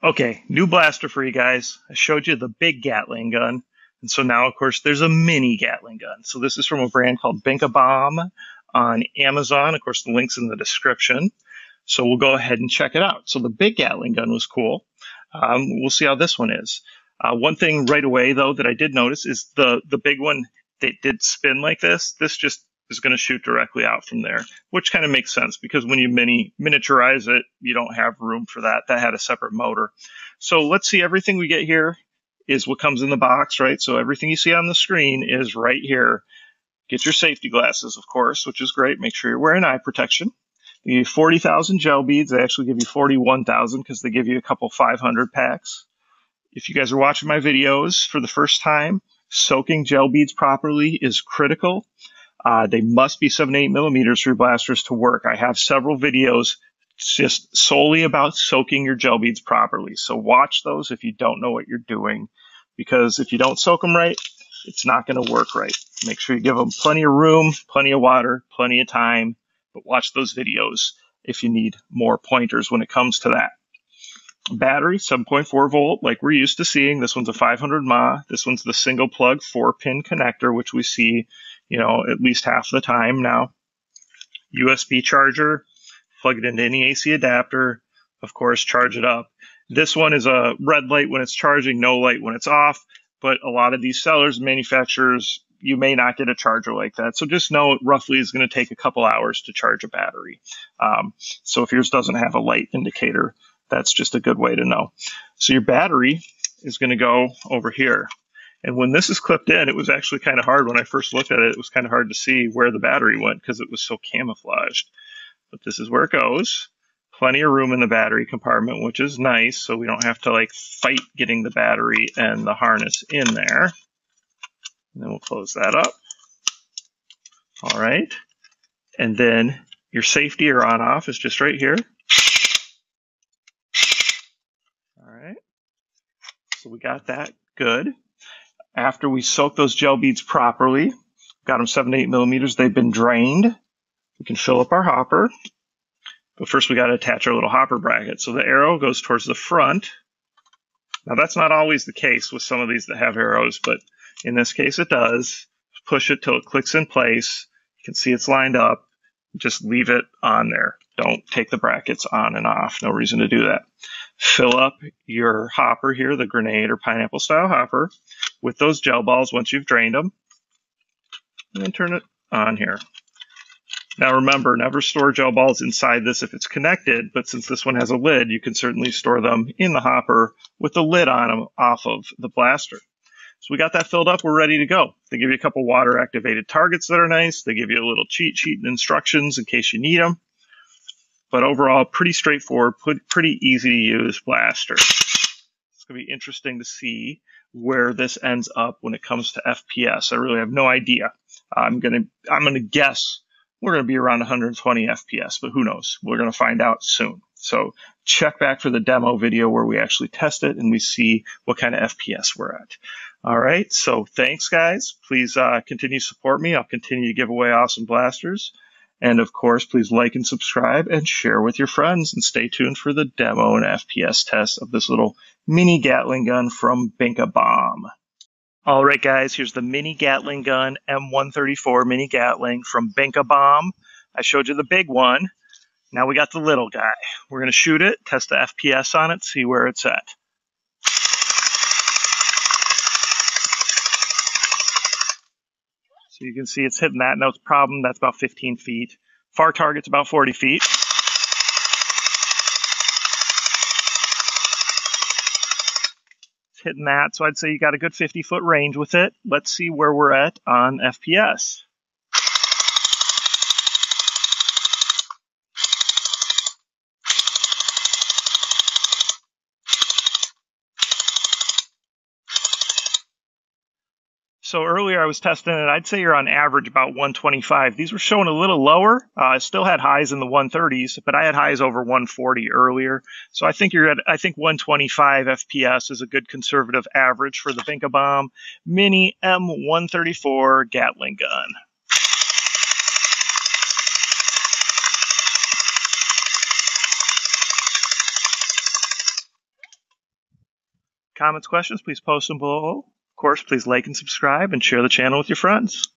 Okay, new blaster for you guys. I showed you the big Gatling gun. And so now, of course, there's a mini Gatling gun. So this is from a brand called BINCA BOM on Amazon. Of course, the link's in the description. So we'll go ahead and check it out. So the big Gatling gun was cool. We'll see how this one is. One thing right away, though, that I did notice is the big one that did spin like this. This just is going to shoot directly out from there, which kind of makes sense because when you miniaturize it, you don't have room for that. That had a separate motor. So let's see, everything we get here is what comes in the box, right? So everything you see on the screen is right here. Get your safety glasses, of course, which is great. Make sure you're wearing eye protection. They give you 40,000 gel beads. They actually give you 41,000 because they give you a couple 500 packs. If you guys are watching my videos for the first time, soaking gel beads properly is critical. They must be 7-8 millimeters for your blasters to work. I have several videos just solely about soaking your gel beads properly. So watch those if you don't know what you're doing, because if you don't soak them right, it's not going to work right. Make sure you give them plenty of room, plenty of water, plenty of time, but watch those videos if you need more pointers when it comes to that. Battery, 7.4 volt, like we're used to seeing. This one's a 500 mAh. This one's the single plug 4-pin connector, which we see, at least half the time now. USB charger, plug it into any AC adapter, of course, charge it up. This one is a red light when it's charging, no light when it's off, but a lot of these sellers, manufacturers, you may not get a charger like that. So just know it roughly is going to take a couple hours to charge a battery. So if yours doesn't have a light indicator, that's just a good way to know. So your battery is going to go over here. And when this is clipped in, it was actually kind of hard. When I first looked at it, it was kind of hard to see where the battery went because it was so camouflaged. But this is where it goes. Plenty of room in the battery compartment, which is nice. So we don't have to fight getting the battery and the harness in there. And then we'll close that up. All right. And then your safety or on off is just right here. All right. So we got that good. After we soak those gel beads properly, got them 7-8 millimeters, they've been drained. We can fill up our hopper. But first we got to attach our little hopper bracket. So the arrow goes towards the front. Now that's not always the case with some of these that have arrows, but in this case it does. Push it till it clicks in place. You can see it's lined up. Just leave it on there. Don't take the brackets on and off. No reason to do that. Fill up your hopper here, the grenade or pineapple style hopper, with those gel balls once you've drained them. And then turn it on here. Now remember, never store gel balls inside this if it's connected, but since this one has a lid, you can certainly store them in the hopper with the lid on them off of the blaster. So we got that filled up, we're ready to go. They give you a couple water activated targets that are nice. They give you a little cheat sheet and instructions in case you need them. But overall, pretty straightforward, pretty easy to use blaster. It's going to be interesting to see where this ends up when it comes to FPS. I really have no idea. I'm going to guess we're going to be around 120 FPS, but who knows? We're going to find out soon. So check back for the demo video where we actually test it and we see what kind of FPS we're at. All right, so thanks, guys. Please continue to support me. I'll continue to give away awesome blasters. And of course, please like and subscribe and share with your friends. And stay tuned for the demo and FPS test of this little mini Gatling gun from BINCA BOM. All right, guys, here's the mini Gatling gun, M134 mini Gatling from BINCA BOM. I showed you the big one. Now we got the little guy. We're going to shoot it, test the FPS on it, see where it's at. So you can see it's hitting that. No problem. That's about 15 feet. Far target's about 40 feet. It's hitting that. So I'd say you got a good 50-foot range with it. Let's see where we're at on FPS. So earlier I was testing it. I'd say you're on average about 125. These were showing a little lower. I still had highs in the 130s, but I had highs over 140 earlier. So I think 125 FPS is a good conservative average for the BINCA BOM Mini M134 Gatling gun. Comments, questions, please post them below. Of course, please like and subscribe and share the channel with your friends.